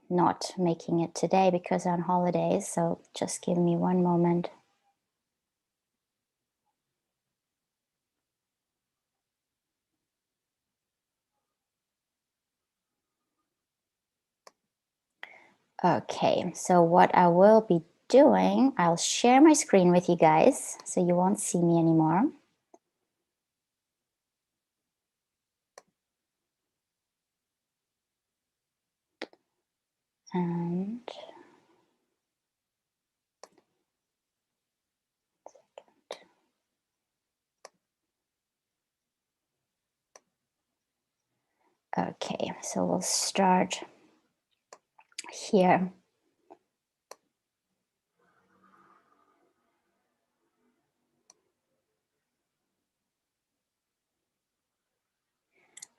not making it today because I'm on holidays. So just give me one moment. Okay, so what I will be doing, I'll share my screen with you guys so you won't see me anymore. And okay, so we'll start here.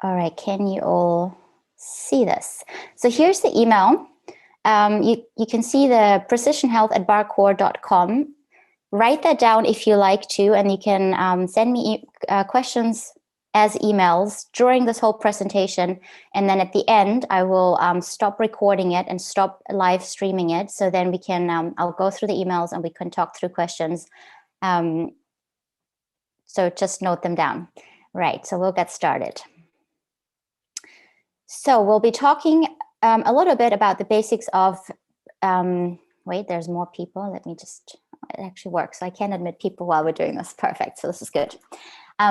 All right, can you all see this? So here's the email. You can see the precisionhealth@barrecore.com. Write that down if you like to, and you can send me questions as emails during this whole presentation. And then at the end, I will stop recording it and stop live streaming it. So then we can, I'll go through the emails and we can talk through questions. So just note them down. Right, so we'll get started. So we'll be talking a little bit about the basics of, wait, there's more people. Let me just, it actually works. So I can admit people while we're doing this. Perfect, so this is good.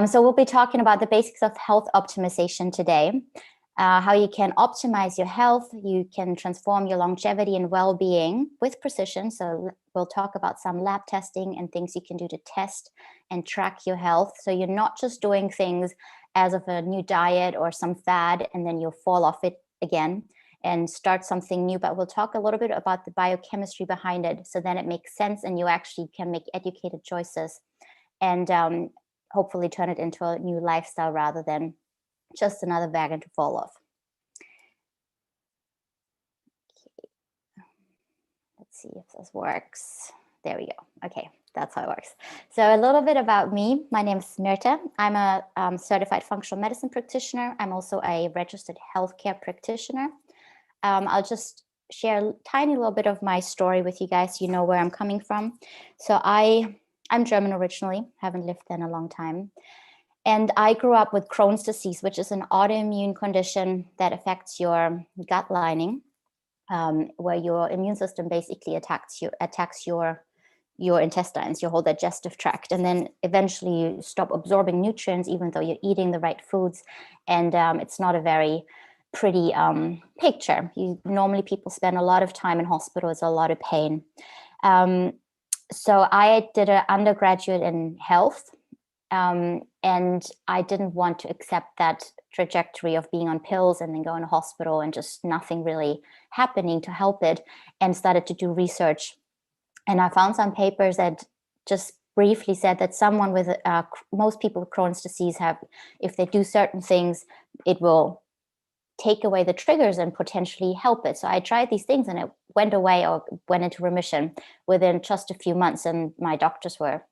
So we'll be talking about the basics of health optimization today, how you can optimize your health, you can transform your longevity and well-being with precision. So we'll talk about some lab testing and things you can do to test and track your health. So you're not just doing things as of a new diet or some fad, and then you'll fall off it again and start something new. But we'll talk a little bit about the biochemistry behind it, so then it makes sense and you actually can make educated choices and hopefully turn it into a new lifestyle rather than just another wagon to fall off. Okay. Let's see if this works. There we go. Okay, that's how it works. So a little bit about me. My name is Mirta. I'm a certified functional medicine practitioner. I'm also a registered healthcare practitioner. I'll just share a tiny little bit of my story with you guys so you know where I'm coming from. So I'm German originally, haven't lived there in a long time. And I grew up with Crohn's disease, which is an autoimmune condition that affects your gut lining, where your immune system basically attacks your intestines, your whole digestive tract. And then eventually you stop absorbing nutrients, even though you're eating the right foods. And it's not a very pretty picture. Normally people spend a lot of time in hospital, it's a lot of pain. So I did an undergraduate in health, and I didn't want to accept that trajectory of being on pills and then going to hospital and just nothing really happening to help it, and started to do research. And I found some papers that just briefly said that someone with most people with Crohn's disease have, if they do certain things, it will take away the triggers and potentially help it. So I tried these things and it went away or went into remission within just a few months. And my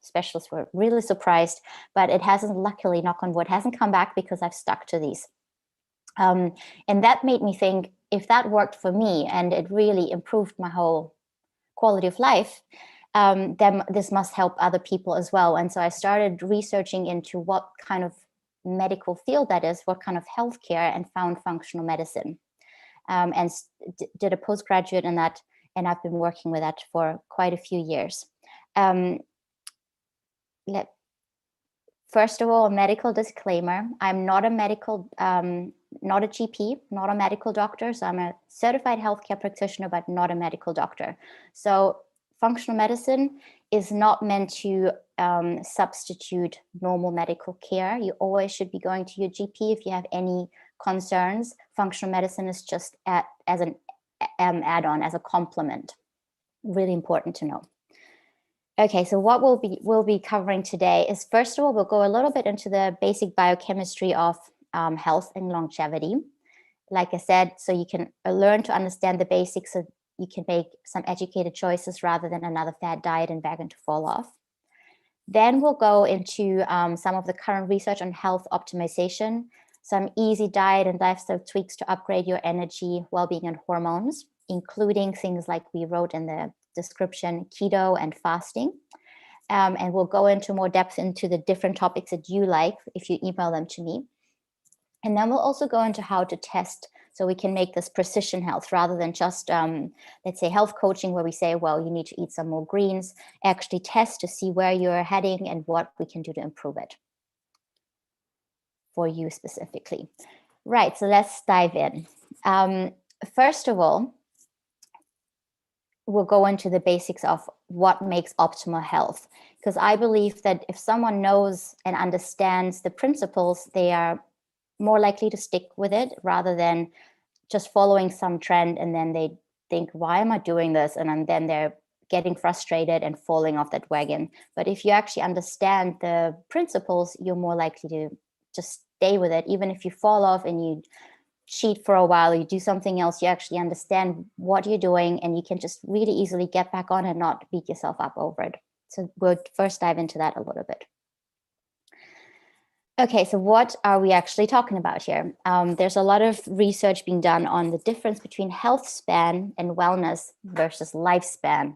specialists were really surprised, but it hasn't, luckily, knock on wood, hasn't come back because I've stuck to these. And that made me think, if that worked for me and it really improved my whole quality of life, then this must help other people as well. And so I started researching into what kind of medical field that is, what kind of healthcare, and found functional medicine, and did a postgraduate in that, and I've been working with that for quite a few years. First of all, a medical disclaimer: I'm not a medical, not a GP, not a medical doctor. So I'm a certified healthcare practitioner, but not a medical doctor. So functional medicine is not meant to substitute normal medical care. You always should be going to your GP if you have any concerns. Functional medicine is just as an add-on, as a complement. Really important to know. Okay, so what we'll be covering today is, first of all, we'll go a little bit into the basic biochemistry of health and longevity. Like I said, so you can learn to understand the basics so you can make some educated choices rather than another fad diet and wagon to fall off. Then we'll go into some of the current research on health optimization, some easy diet and lifestyle tweaks to upgrade your energy, well-being, and hormones. including things like we wrote in the description, keto and fasting. And we'll go into more depth into the different topics that you like if you email them to me. And then we'll also go into how to test, so we can make this precision health rather than just, let's say, health coaching, where we say, well, you need to eat some more greens. Actually test to see where you're heading and what we can do to improve it for you specifically. Right, so let's dive in. First of all, we'll go into the basics of what makes optimal health, because I believe that if someone knows and understands the principles, they are more likely to stick with it rather than just following some trend and then they think, why am I doing this? And then they're getting frustrated and falling off that wagon. But if you actually understand the principles, you're more likely to just stay with it. Even if you fall off and you cheat for a while, you do something else, you actually understand what you're doing and you can just really easily get back on and not beat yourself up over it. So we'll first dive into that a little bit. Okay, so what are we actually talking about here? There's a lot of research being done on the difference between health span and wellness versus lifespan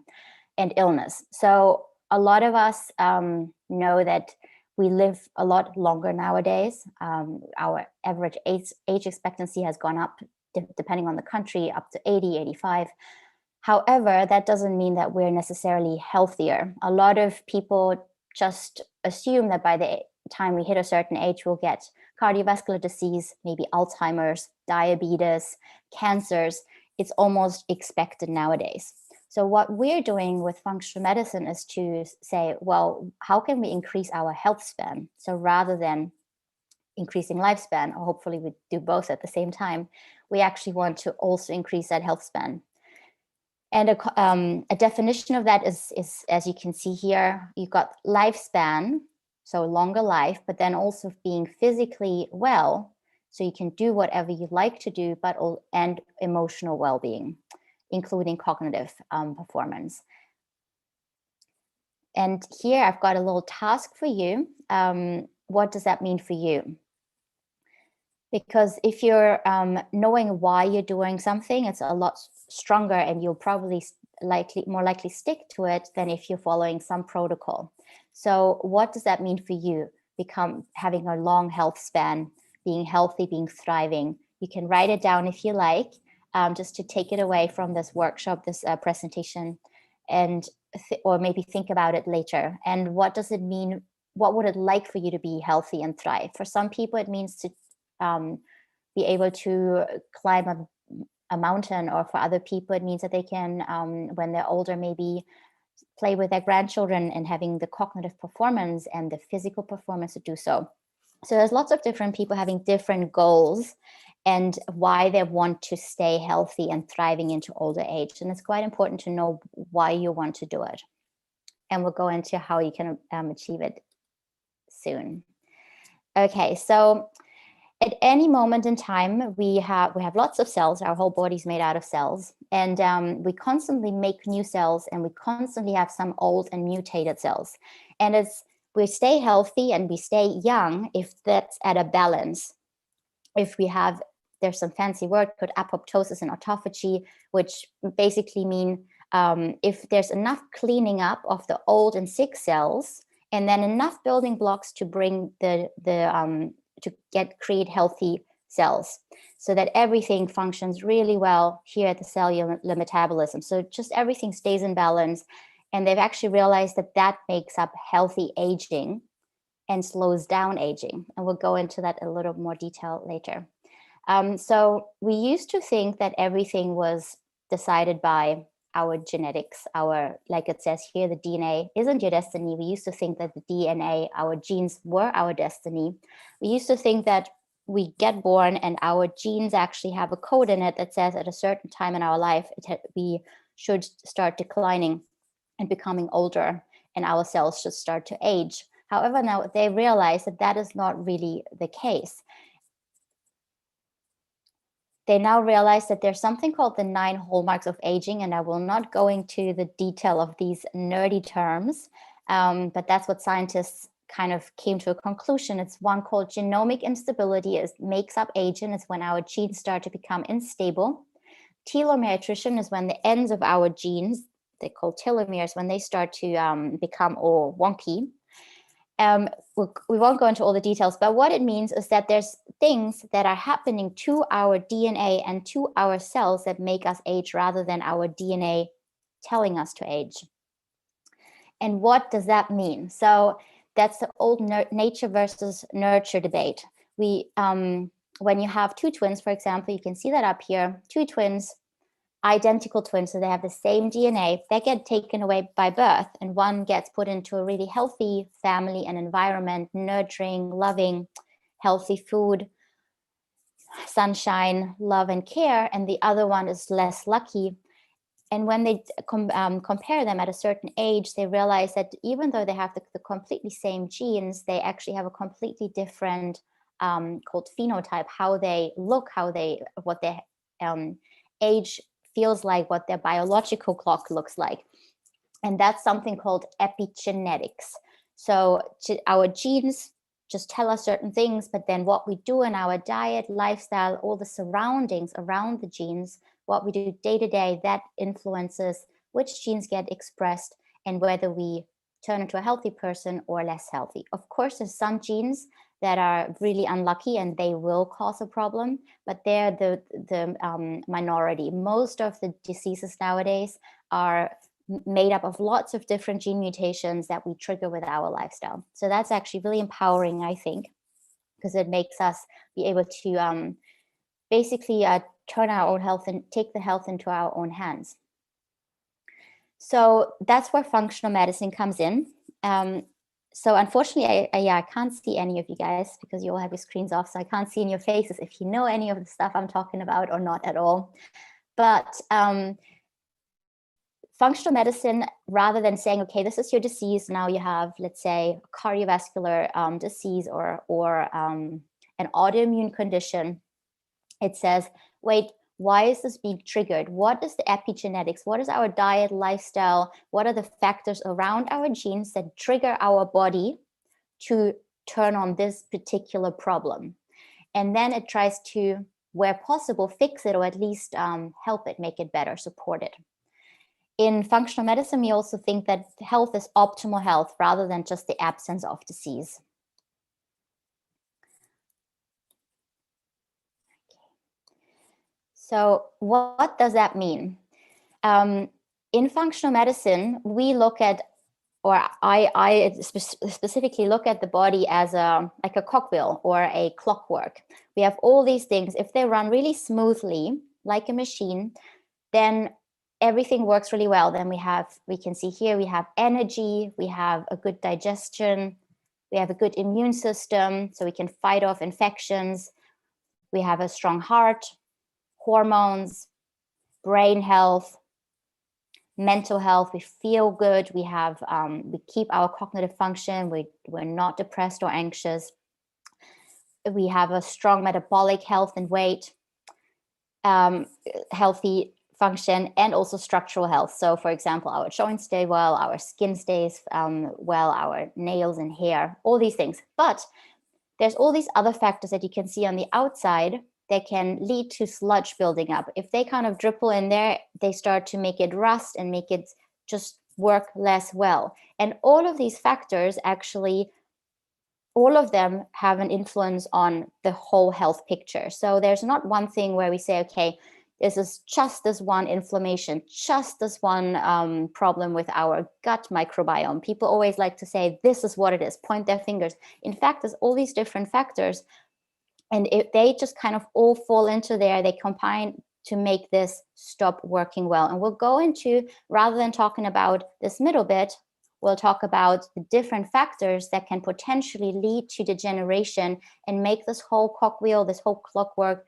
and illness. So a lot of us know that we live a lot longer nowadays. Our average age expectancy has gone up, depending on the country, up to 80, 85. However, that doesn't mean that we're necessarily healthier. A lot of people just assume that by the time we hit a certain age, we'll get cardiovascular disease, maybe Alzheimer's, diabetes, cancers. It's almost expected nowadays. So what we're doing with functional medicine is to say, well, how can we increase our health span? So rather than increasing lifespan, or hopefully we do both at the same time, we actually want to also increase that health span. And a definition of that is, as you can see here, you've got lifespan, so longer life, but then also being physically well, so you can do whatever you like to do, and emotional well-being, including cognitive performance. And here I've got a little task for you. What does that mean for you? Because if you're knowing why you're doing something, it's a lot stronger and you'll probably more likely stick to it than if you're following some protocol. So what does that mean for you? Having a long health span, being healthy, being thriving. You can write it down if you like, just to take it away from this workshop, this presentation, or maybe think about it later. And what does it mean? What would it like for you to be healthy and thrive? For some people, it means to be able to climb a mountain, or for other people, it means that they can, when they're older, maybe play with their grandchildren and having the cognitive performance and the physical performance to do so. So there's lots of different people having different goals and why they want to stay healthy and thriving into older age. And it's quite important to know why you want to do it. And we'll go into how you can achieve it soon. Okay, so at any moment in time, we have lots of cells. Our whole body's made out of cells, and we constantly make new cells, and we constantly have some old and mutated cells. And we stay healthy and we stay young if that's at a balance. If there's some fancy word called apoptosis and autophagy, which basically mean if there's enough cleaning up of the old and sick cells, and then enough building blocks to bring create healthy cells, so that everything functions really well here at the cellular metabolism. So just everything stays in balance. And they've actually realized that makes up healthy aging and slows down aging. And we'll go into that a little more detail later. So we used to think that everything was decided by our genetics, like it says here, the DNA isn't your destiny. We used to think that the DNA, our genes, were our destiny. We used to think that we get born and our genes actually have a code in it that says at a certain time in our life, we should start declining and becoming older, and our cells should start to age. However, now they realize that is not really the case. They now realize that there's something called the 9 hallmarks of aging, and I will not go into the detail of these nerdy terms, but that's what scientists kind of came to a conclusion. It's one called genomic instability. It makes up aging. It's when our genes start to become unstable. Telomere attrition is when the ends of our genes, they're called telomeres, when they start to become all wonky. We won't go into all the details, but what it means is that there's things that are happening to our DNA and to our cells that make us age rather than our DNA telling us to age. And what does that mean? So that's the old nature versus nurture debate. When you have two twins, for example, you can see that up here, two twins, identical twins, so they have the same DNA, they get taken away by birth, and one gets put into a really healthy family and environment, nurturing, loving, healthy food, sunshine, love, and care, and the other one is less lucky. And when they compare them at a certain age, they realize that even though they have the completely same genes, they actually have a completely different called phenotype, how they look, what their age feels like, what their biological clock looks like. And that's something called epigenetics. So our genes just tell us certain things, but then what we do in our diet, lifestyle, all the surroundings around the genes, what we do day to day, that influences which genes get expressed and whether we turn into a healthy person or less healthy. Of course, there's some genes that are really unlucky and they will cause a problem, but they're the minority. Most of the diseases nowadays are made up of lots of different gene mutations that we trigger with our lifestyle. So that's actually really empowering, I think, because it makes us be able to basically turn our own health and take the health into our own hands. So that's where functional medicine comes in. So unfortunately, I can't see any of you guys because you all have your screens off, so I can't see in your faces if you know any of the stuff I'm talking about or not at all. But functional medicine, rather than saying, okay, this is your disease, now you have, let's say, cardiovascular disease or an autoimmune condition, it says, wait, why is this being triggered? What is the epigenetics? What is our diet, lifestyle? What are the factors around our genes that trigger our body to turn on this particular problem? And then it tries to, where possible, fix it or at least help it, make it better, support it. In functional medicine, we also think that health is optimal health rather than just the absence of disease. So what does that mean? In functional medicine, we look at, or I specifically look at the body as like a cogwheel or a clockwork. We have all these things. If they run really smoothly, like a machine, then everything works really well. Then we can see here, we have energy, we have a good digestion, we have a good immune system, so we can fight off infections. We have a strong heart, hormones, brain health, mental health. We feel good. We have we keep our cognitive function. We're not depressed or anxious. We have a strong metabolic health and weight, healthy function, and also structural health. So, for example, our joints stay well, our skin stays well, our nails and hair, all these things. But there's all these other factors that you can see on the outside that can lead to sludge building up. If they kind of dribble in there, they start to make it rust and make it just work less well. And all of these factors, actually, all of them have an influence on the whole health picture. So there's not one thing where we say, okay, this is just this one inflammation, just this one problem with our gut microbiome. People always like to say, this is what it is, point their fingers. In fact, there's all these different factors. And if they just kind of all fall into there, they combine to make this stop working well. And we'll go into, rather than talking about this middle bit, we'll talk about the different factors that can potentially lead to degeneration and make this whole cogwheel, this whole clockwork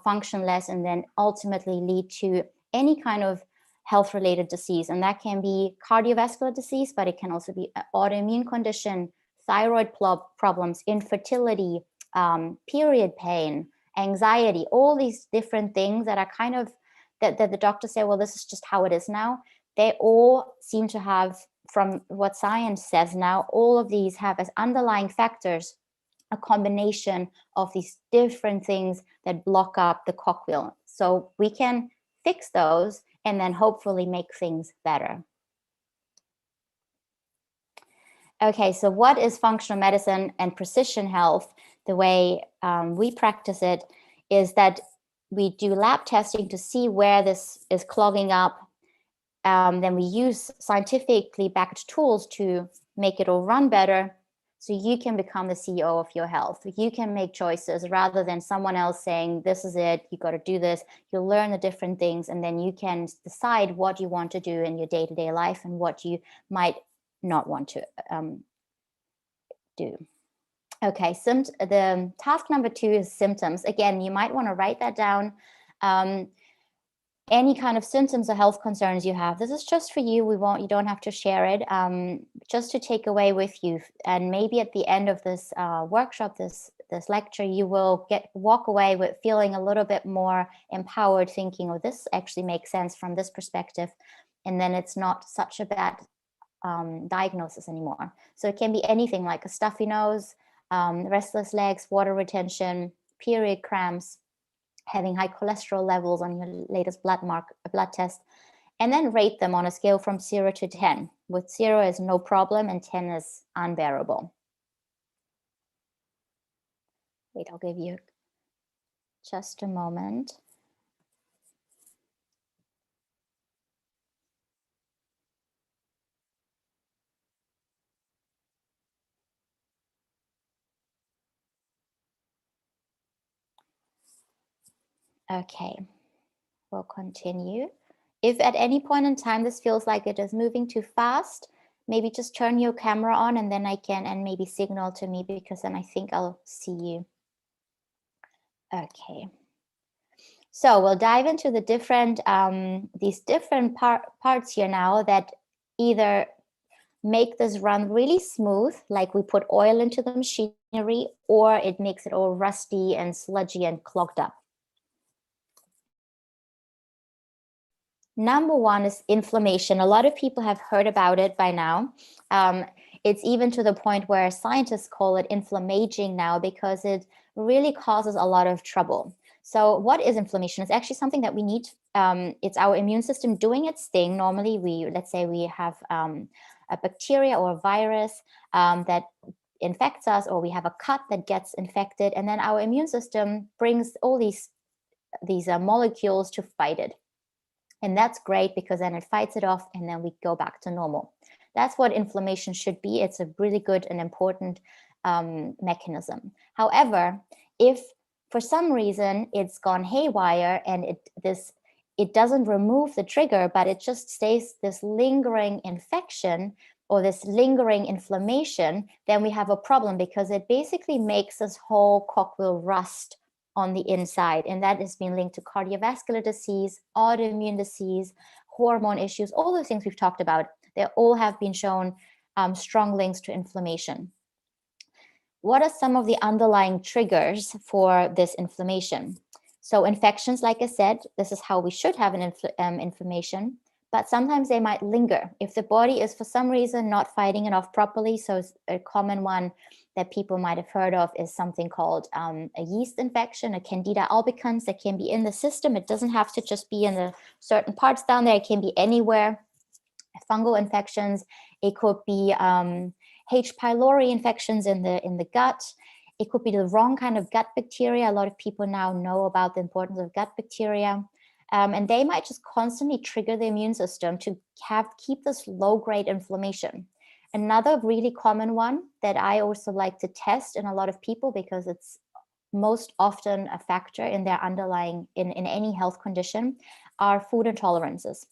function less, and then ultimately lead to any kind of health-related disease. And that can be cardiovascular disease, but it can also be an autoimmune condition, thyroid problems, infertility, period pain, anxiety, all these different things that are kind of, that the doctors say, well, this is just how it is now. They all seem to have, from what science says now, all of these have as underlying factors a combination of these different things that block up the cogwheel. So we can fix those and then hopefully make things better. Okay, so what is functional medicine and precision health? The way we practice it is that we do lab testing to see where this is clogging up. Then we use scientifically backed tools to make it all run better, so you can become the CEO of your health. You can make choices rather than someone else saying, this is it, you got to do this. You'll learn the different things, and then you can decide what you want to do in your day-to-day life and what you might not want to do. Okay, the task number 2 is symptoms. Again, you might want to write that down. Any kind of symptoms or health concerns you have, this is just for you. You don't have to share it, just to take away with you. And maybe at the end of this workshop, this lecture, you will walk away with feeling a little bit more empowered, thinking, oh, this actually makes sense from this perspective. And then it's not such a bad diagnosis anymore. So it can be anything like a stuffy nose, restless legs, water retention, period cramps, having high cholesterol levels on your latest blood test, and then rate them on a scale from 0 to 10, with 0 is no problem and 10 is unbearable. Wait, I'll give you just a moment. Okay, we'll continue. If at any point in time this feels like it is moving too fast, maybe just turn your camera on and then and maybe signal to me, because then I think I'll see you. Okay. So we'll dive into the different, these different parts here now that either make this run really smooth, like we put oil into the machinery, or it makes it all rusty and sludgy and clogged up. Number 1 is inflammation. A lot of people have heard about it by now. It's even to the point where scientists call it inflammaging now, because it really causes a lot of trouble. So what is inflammation? It's actually something that we need. It's our immune system doing its thing. Normally, let's say we have a bacteria or a virus that infects us, or we have a cut that gets infected, and then our immune system brings all these molecules to fight it. And that's great, because then it fights it off and then we go back to normal. That's what inflammation should be. It's a really good and important mechanism. However, if for some reason it's gone haywire and it doesn't remove the trigger, but it just stays this lingering infection or this lingering inflammation, then we have a problem, because it basically makes this whole cogwheel rust on the inside, and that has been linked to cardiovascular disease, autoimmune disease, hormone issues, all those things we've talked about. They all have been shown strong links to inflammation. What are some of the underlying triggers for this inflammation? So infections, like I said, this is how we should have an inflammation, but sometimes they might linger. If the body is for some reason not fighting it off properly, so a common one that people might have heard of is something called a yeast infection, a Candida albicans, that can be in the system. It doesn't have to just be in the certain parts down there. It can be anywhere. Fungal infections. It could be H. pylori infections in the gut. It could be the wrong kind of gut bacteria. A lot of people now know about the importance of gut bacteria. And they might just constantly trigger the immune system to keep this low-grade inflammation. Another really common one that I also like to test in a lot of people, because it's most often a factor in their underlying, in any health condition, are food intolerances.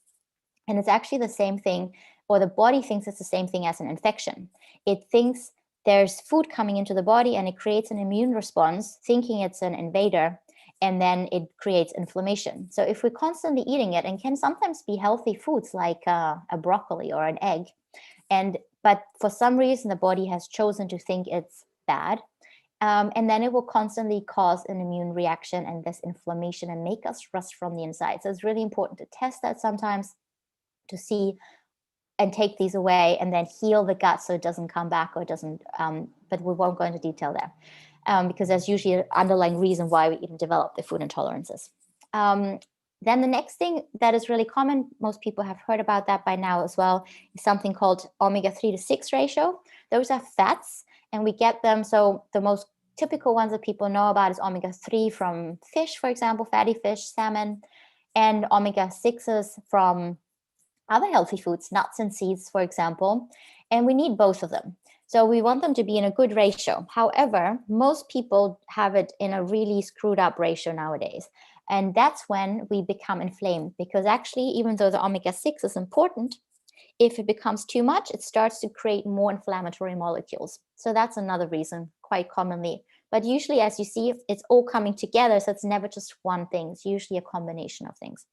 And it's actually the same thing, or the body thinks it's the same thing as an infection. It thinks there's food coming into the body and it creates an immune response, thinking it's an invader, and then it creates inflammation. So if we're constantly eating it, and can sometimes be healthy foods like a broccoli or an egg, but for some reason the body has chosen to think it's bad, and then it will constantly cause an immune reaction and this inflammation and make us rust from the inside. So it's really important to test that sometimes, to see and take these away and then heal the gut so it doesn't come back, or it doesn't, but we won't go into detail there, because there's usually an underlying reason why we even develop the food intolerances. Then the next thing that is really common, most people have heard about that by now as well, is something called omega-3 to 6 ratio. Those are fats, and we get them. So the most typical ones that people know about is omega-3 from fish, for example, fatty fish, salmon, and omega-6s from other healthy foods, nuts and seeds, for example. And we need both of them. So we want them to be in a good ratio. However, most people have it in a really screwed up ratio nowadays. And that's when we become inflamed, because actually, even though the omega-6 is important, if it becomes too much, it starts to create more inflammatory molecules. So that's another reason, quite commonly. But usually, as you see, it's all coming together. So it's never just one thing. It's usually a combination of things.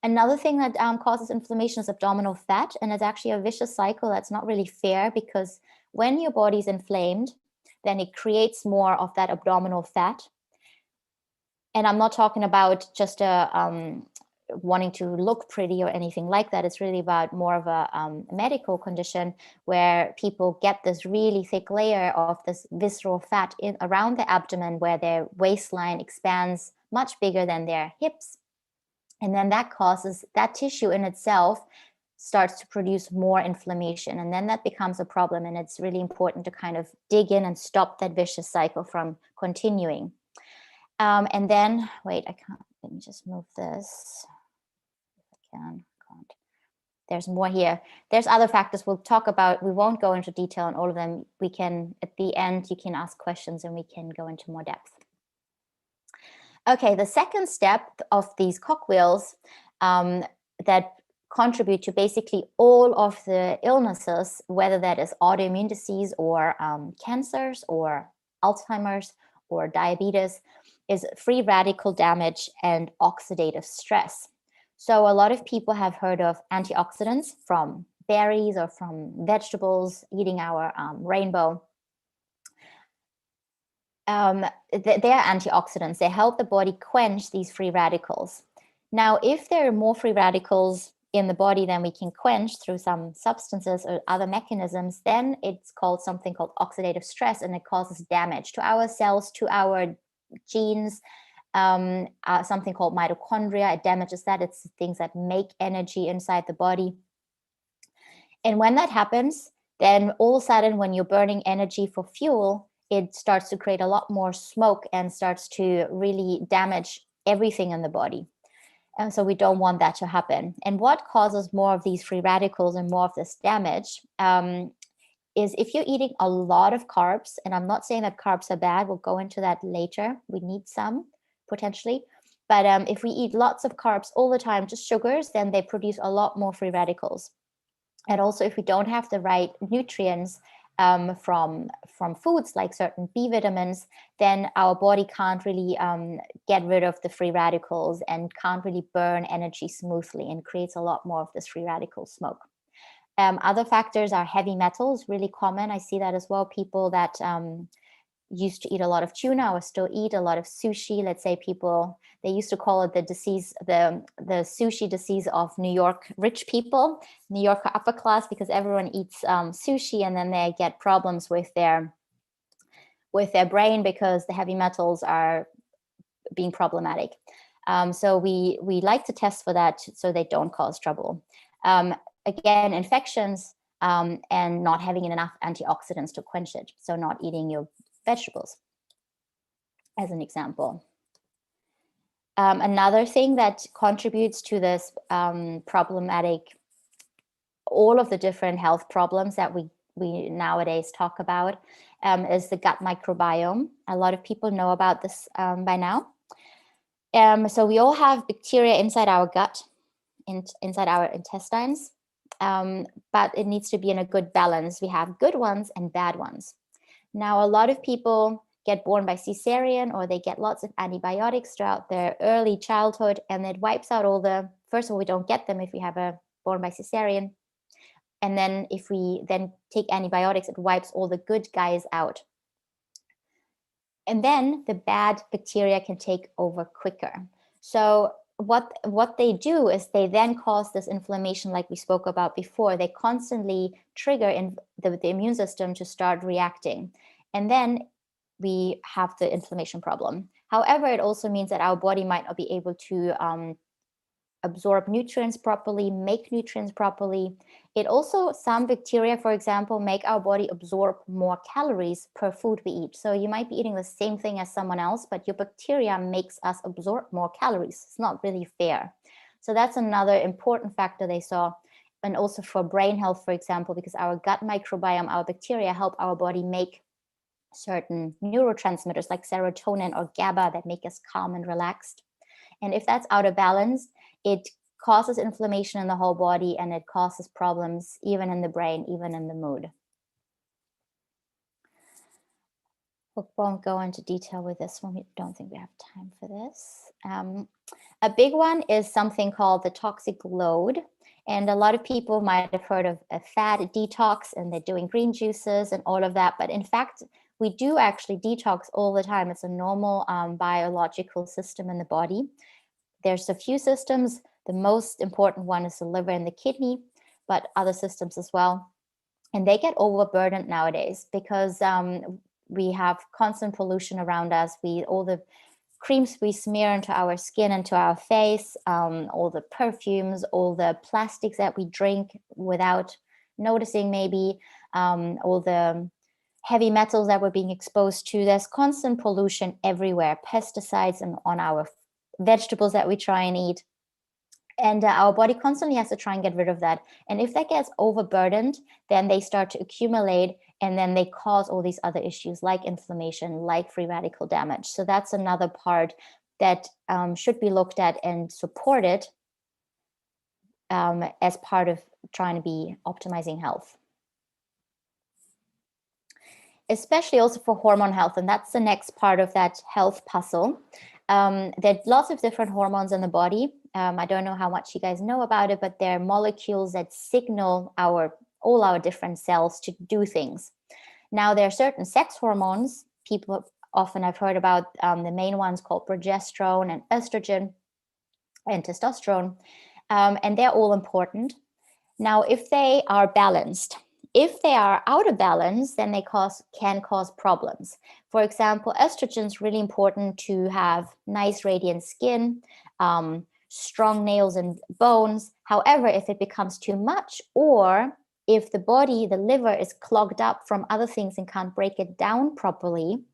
Another thing that causes inflammation is abdominal fat. And it's actually a vicious cycle that's not really fair, because when your body's inflamed, then it creates more of that abdominal fat. And I'm not talking about just wanting to look pretty or anything like that. It's really about more of a medical condition where people get this really thick layer of this visceral fat around the abdomen, where their waistline expands much bigger than their hips. And then that causes that tissue in itself starts to produce more inflammation. And then that becomes a problem. And it's really important to kind of dig in and stop that vicious cycle from continuing. And then, wait, let me just move this. If I can't. There's more here. There's other factors we'll talk about. We won't go into detail on all of them. We can, at the end, you can ask questions and we can go into more depth. Okay, the second step of these cogwheels that contribute to basically all of the illnesses, whether that is autoimmune disease or cancers or Alzheimer's or diabetes, is free radical damage and oxidative stress. So a lot of people have heard of antioxidants from berries or from vegetables, eating our rainbow. They're antioxidants. They help the body quench these free radicals. Now, if there are more free radicals in the body than we can quench through some substances or other mechanisms, then it's called something called oxidative stress, and it causes damage to our cells, to our genes, something called mitochondria. It damages that. It's things that make energy inside the body. And when that happens, then all of a sudden, when you're burning energy for fuel, it starts to create a lot more smoke and starts to really damage everything in the body. And so we don't want that to happen. And what causes more of these free radicals and more of this damage is if you're eating a lot of carbs, and I'm not saying that carbs are bad, we'll go into that later. We need some potentially. But if we eat lots of carbs all the time, just sugars, then they produce a lot more free radicals. And also, if we don't have the right nutrients from foods like certain B vitamins, then our body can't really get rid of the free radicals and can't really burn energy smoothly, and creates a lot more of this free radical smoke. Other factors are heavy metals, really common. I see that as well. People that used to eat a lot of tuna or still eat a lot of sushi. Let's say people, they used to call it the disease, the sushi disease of New York rich people, New York upper class, because everyone eats sushi, and then they get problems with their brain because the heavy metals are being problematic. So we like to test for that so they don't cause trouble. Again, infections and not having enough antioxidants to quench it. So not eating your vegetables, as an example. Another thing that contributes to this problematic, all of the different health problems that we nowadays talk about, is the gut microbiome. A lot of people know about this by now. So we all have bacteria inside our gut, inside our intestines, but it needs to be in a good balance. We have good ones and bad ones. Now, a lot of people get born by cesarean, or they get lots of antibiotics throughout their early childhood, and it wipes out all the, first of all, we don't get them if we have a born by cesarean. And then if we then take antibiotics, it wipes all the good guys out. And then the bad bacteria can take over quicker. So what they do is they then cause this inflammation, like we spoke about before. They constantly trigger in the immune system to start reacting. And then we have the inflammation problem. However, it also means that our body might not be able to absorb nutrients properly, make nutrients properly. It also, some bacteria, for example, make our body absorb more calories per food we eat. So you might be eating the same thing as someone else, but your bacteria makes us absorb more calories. It's not really fair. So that's another important factor they saw. And also for brain health, for example, because our gut microbiome, our bacteria help our body make certain neurotransmitters like serotonin or GABA that make us calm and relaxed. And if that's out of balance, it causes inflammation in the whole body, and it causes problems even in the brain, even in the mood. We won't go into detail with this one. We don't think we have time for this. A big one is something called the toxic load. And a lot of people might have heard of a fat detox, and they're doing green juices and all of that. But in fact, we do actually detox all the time. It's a normal biological system in the body. There's a few systems. The most important one is the liver and the kidney, but other systems as well. And they get overburdened nowadays because we have constant pollution around us. All the creams we smear into our skin, into our face, all the perfumes, all the plastics that we drink without noticing maybe, all the heavy metals that we're being exposed to. There's constant pollution everywhere, pesticides and on our vegetables that we try and eat. And our body constantly has to try and get rid of that. And if that gets overburdened, then they start to accumulate, and then they cause all these other issues like inflammation, like free radical damage. So that's another part that should be looked at and supported as part of trying to be optimizing health. Especially also for hormone health, and that's the next part of that health puzzle. There are lots of different hormones in the body. I don't know how much you guys know about it, but they're molecules that signal all our different cells to do things. Now, there are certain sex hormones people often have heard about, the main ones called progesterone and estrogen and testosterone, and they're all important. Now, if they are balanced, if they are out of balance, then they can cause problems. For example, estrogen is really important to have nice radiant skin, strong nails and bones. However, if it becomes too much, or if the liver is clogged up from other things and can't break it down properly,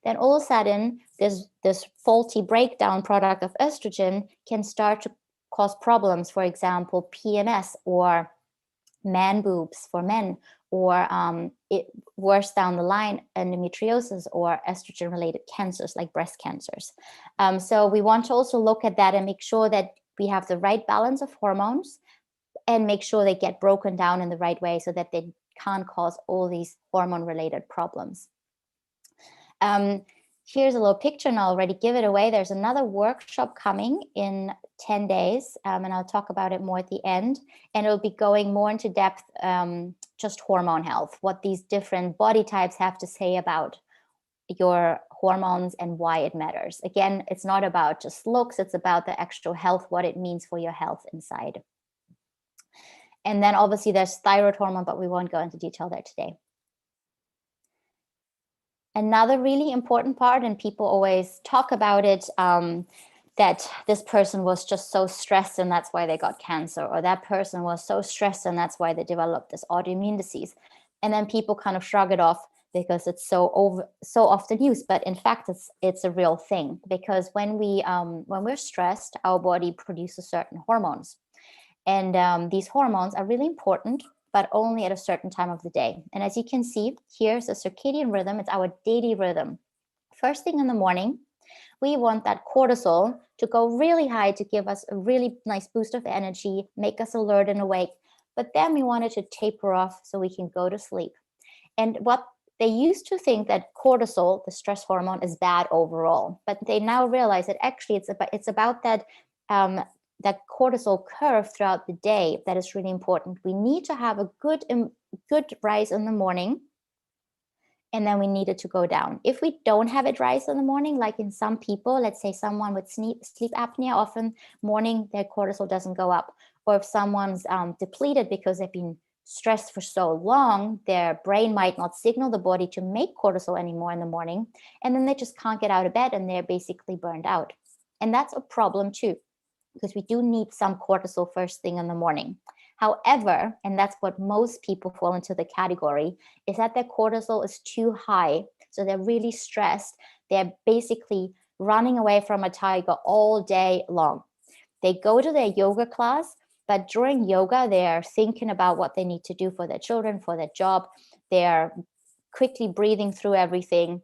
then all of a sudden this faulty breakdown product of estrogen can start to cause problems. For example, PMS or man boobs for men, or worse down the line, endometriosis or estrogen-related cancers like breast cancers. So we want to also look at that and make sure that we have the right balance of hormones and make sure they get broken down in the right way so that they can't cause all these hormone-related problems. Here's a little picture, and I'll already give it away. There's another workshop coming in 10 days, and I'll talk about it more at the end. And it'll be going more into depth, just hormone health, what these different body types have to say about your hormones and why it matters. Again, it's not about just looks, it's about the actual health, what it means for your health inside. And then obviously there's thyroid hormone, but we won't go into detail there today. Another really important part, and people always talk about it, that this person was just so stressed and that's why they got cancer, or that person was so stressed and that's why they developed this autoimmune disease. And then people kind of shrug it off because it's so often used. But in fact, it's a real thing, because when we're stressed, our body produces certain hormones. And these hormones are really important, but only at a certain time of the day. And as you can see, here's a circadian rhythm. It's our daily rhythm. First thing in the morning, we want that cortisol to go really high to give us a really nice boost of energy, make us alert and awake. But then we want it to taper off so we can go to sleep. And what they used to think that cortisol, the stress hormone, is bad overall. But they now realize that actually it's about that that cortisol curve throughout the day that is really important. We need to have a good rise in the morning, and then we need it to go down. If we don't have it rise in the morning, like in some people, let's say someone with sleep apnea, often morning their cortisol doesn't go up. Or if someone's depleted because they've been stressed for so long, their brain might not signal the body to make cortisol anymore in the morning. And then they just can't get out of bed and they're basically burned out. And that's a problem too, because we do need some cortisol first thing in the morning. However, and that's what most people fall into the category, is that their cortisol is too high. So they're really stressed. They're basically running away from a tiger all day long. They go to their yoga class, but during yoga, they're thinking about what they need to do for their children, for their job. They're quickly breathing through everything.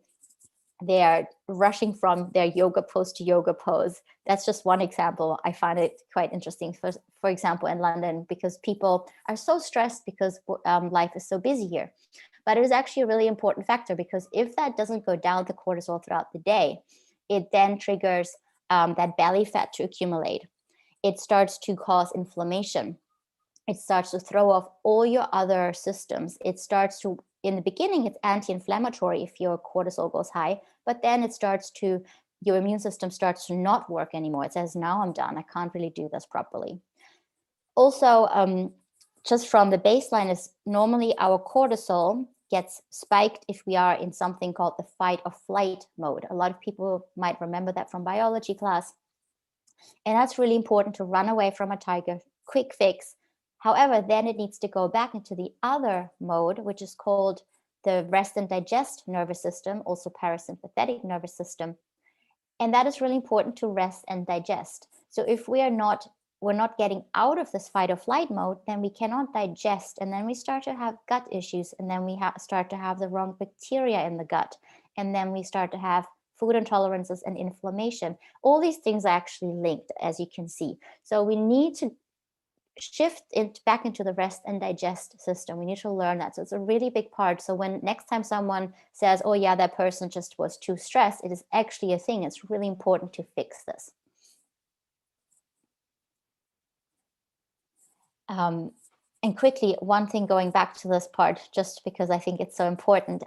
They're rushing from their yoga pose to yoga pose. That's just one example. I find it quite interesting, for example, in London, because people are so stressed because life is so busy here. But it is actually a really important factor, because if that doesn't go down the cortisol throughout the day, it then triggers that belly fat to accumulate. It starts to cause inflammation. It starts to throw off all your other systems. It starts to, in the beginning, it's anti-inflammatory if your cortisol goes high, but then it starts to, your immune system starts to not work anymore. It says, now I'm done. I can't really do this properly. Also, just from the baseline is normally our cortisol gets spiked if we are in something called the fight or flight mode. A lot of people might remember that from biology class. And that's really important, to run away from a tiger, quick fix. However, then it needs to go back into the other mode, which is called the rest and digest nervous system, also parasympathetic nervous system. And that is really important, to rest and digest. So if we're not getting out of this fight or flight mode, then we cannot digest. And then we start to have gut issues. And then we start to have the wrong bacteria in the gut. And then we start to have food intolerances and inflammation. All these things are actually linked, as you can see. So we need to shift it back into the rest and digest system. We need to learn that. So it's a really big part. So when next time someone says, oh yeah, that person just was too stressed, it is actually a thing. It's really important to fix this. And quickly, one thing going back to this part, just because I think it's so important.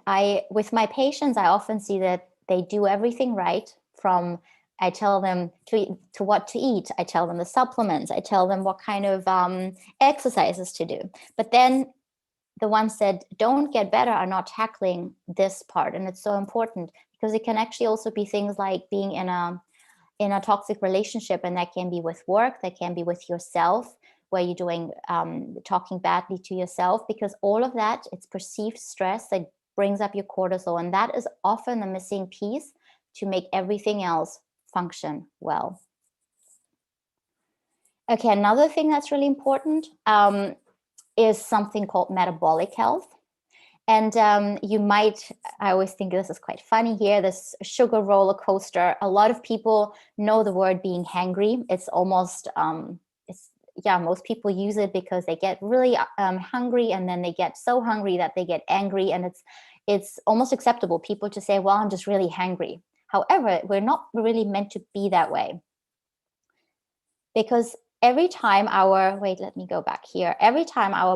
With my patients, I often see that they do everything right. From I tell them to what to eat. I tell them the supplements. I tell them what kind of exercises to do. But then the ones that don't get better are not tackling this part. And it's so important, because it can actually also be things like being in a toxic relationship. And that can be with work. That can be with yourself, where you're doing talking badly to yourself, because all of that, it's perceived stress that brings up your cortisol. And that is often the missing piece to make everything else function well. Okay, another thing that's really important is something called metabolic health. And I always think this is quite funny here, this sugar roller coaster. A lot of people know the word being hangry. It's almost, most people use it because they get really hungry, and then they get so hungry that they get angry. And it's almost acceptable, people to say, well, I'm just really hangry. However, we're not really meant to be that way. Because every time our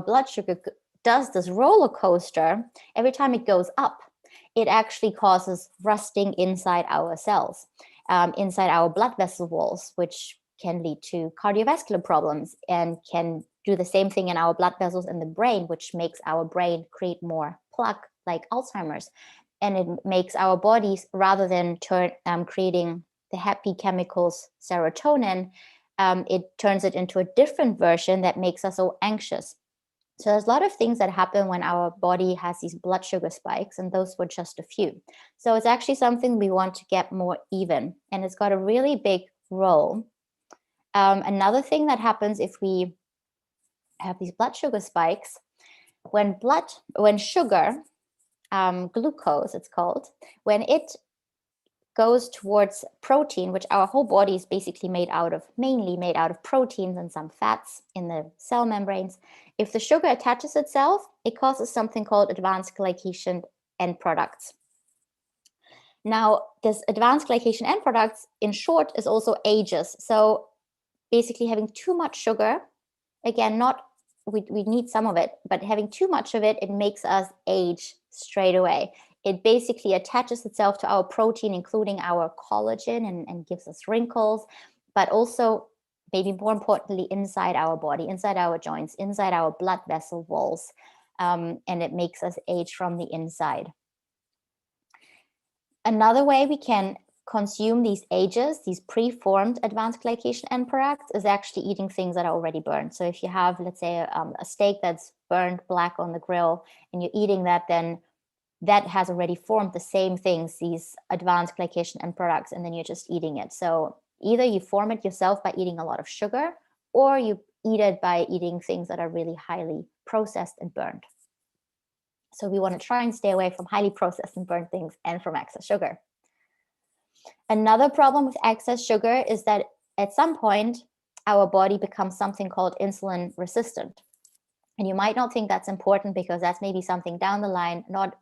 blood sugar does this roller coaster, every time it goes up, it actually causes rusting inside our cells, inside our blood vessel walls, which can lead to cardiovascular problems, and can do the same thing in our blood vessels in the brain, which makes our brain create more plaque, like Alzheimer's. And it makes our bodies, rather than creating the happy chemicals serotonin, it turns it into a different version that makes us so anxious. So there's a lot of things that happen when our body has these blood sugar spikes, and those were just a few. So it's actually something we want to get more even, and it's got a really big role. Another thing that happens if we have these blood sugar spikes, when sugar, glucose it's called, when it goes towards protein, which our whole body is basically mainly made out of proteins and some fats in the cell membranes. If the sugar attaches itself, it causes something called advanced glycation end products. Now, this advanced glycation end products, in short, is also AGEs. So basically having too much sugar, again, we need some of it, but having too much of it makes us age straight away. It basically attaches itself to our protein, including our collagen, and gives us wrinkles. But also, maybe more importantly, inside our body, inside our joints, inside our blood vessel walls, and it makes us age from the inside. Another way we can consume these ages, these preformed advanced glycation end products, is actually eating things that are already burned. So if you have, let's say, a steak that's burned black on the grill and you're eating that, then that has already formed the same things, these advanced glycation end products, and then you're just eating it. So either you form it yourself by eating a lot of sugar, or you eat it by eating things that are really highly processed and burned. So we want to try and stay away from highly processed and burned things and from excess sugar. Another problem with excess sugar is that at some point, our body becomes something called insulin resistant. And you might not think that's important because that's maybe something down the line, not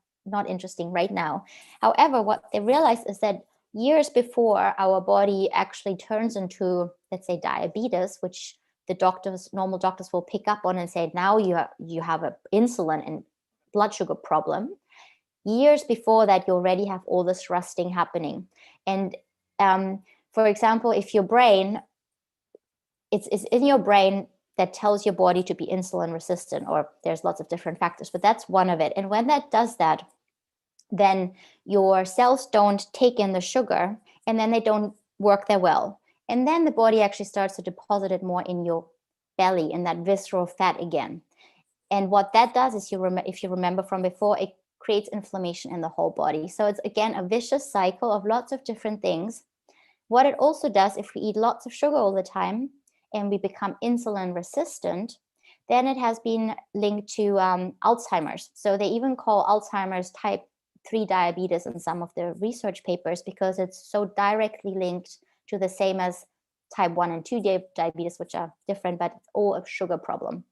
interesting right now. However, what they realize is that years before our body actually turns into, let's say, diabetes, which the normal doctors will pick up on and say, now you have an insulin and blood sugar problem. Years before that, you already have all this rusting happening. And for example, if your brain, it's in your brain that tells your body to be insulin resistant, or there's lots of different factors, but that's one of it. And when that does that, then your cells don't take in the sugar, and then they don't work that well. And then the body actually starts to deposit it more in your belly, in that visceral fat again. And what that does is, if you remember from before, it creates inflammation in the whole body. So it's, again, a vicious cycle of lots of different things. What it also does, if we eat lots of sugar all the time and we become insulin resistant, then it has been linked to Alzheimer's. So they even call Alzheimer's type 3 diabetes in some of the research papers, because it's so directly linked to the same as type 1 and 2 diabetes, which are different, but it's all a sugar problem.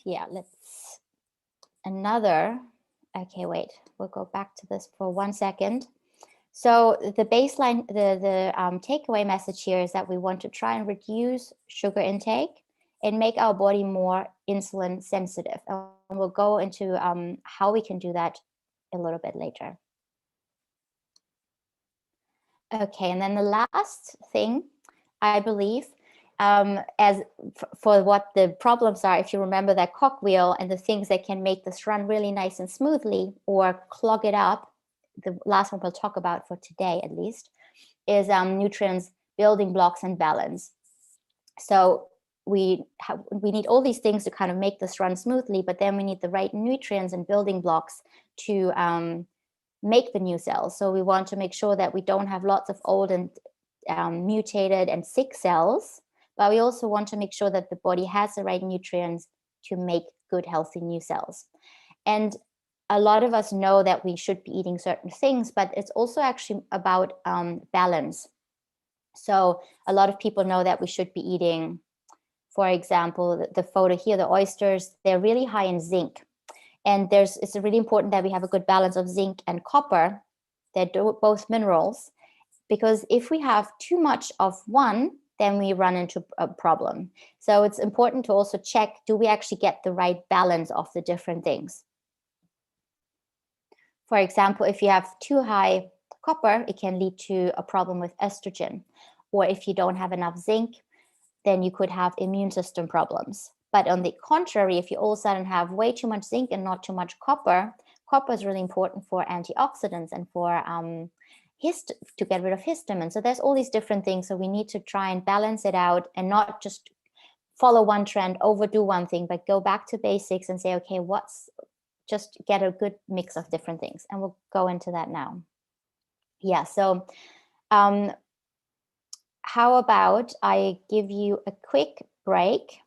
Yeah, we'll go back to this for 1 second. So the baseline, the takeaway message here is that we want to try and reduce sugar intake and make our body more insulin sensitive. And we'll go into how we can do that a little bit later. Okay, and then the last thing, I believe, for what the problems are, if you remember that cogwheel and the things that can make this run really nice and smoothly or clog it up, the last one we'll talk about for today at least, is nutrients, building blocks, and balance. So we need all these things to kind of make this run smoothly, but then we need the right nutrients and building blocks to make the new cells. So we want to make sure that we don't have lots of old and mutated and sick cells, but we also want to make sure that the body has the right nutrients to make good, healthy new cells. And a lot of us know that we should be eating certain things, but it's also actually about balance. So a lot of people know that we should be eating, for example, the photo here, the oysters, they're really high in zinc. And it's really important that we have a good balance of zinc and copper. They're both minerals, because if we have too much of one, then we run into a problem. So it's important to also check, do we actually get the right balance of the different things? For example, if you have too high copper, it can lead to a problem with estrogen. Or if you don't have enough zinc, then you could have immune system problems. But on the contrary, if you all of a sudden have way too much zinc and not too much copper, copper is really important for antioxidants and for to get rid of histamine. So there's all these different things. So we need to try and balance it out and not just follow one trend, overdo one thing, but go back to basics and say, okay, just get a good mix of different things. And we'll go into that now. Yeah, so how about I give you a quick break?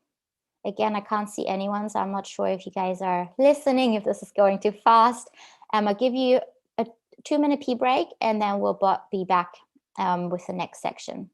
Again, I can't see anyone, so I'm not sure if you guys are listening, if this is going too fast. I'll give you a 2-minute pee break, and then we'll be back with the next section.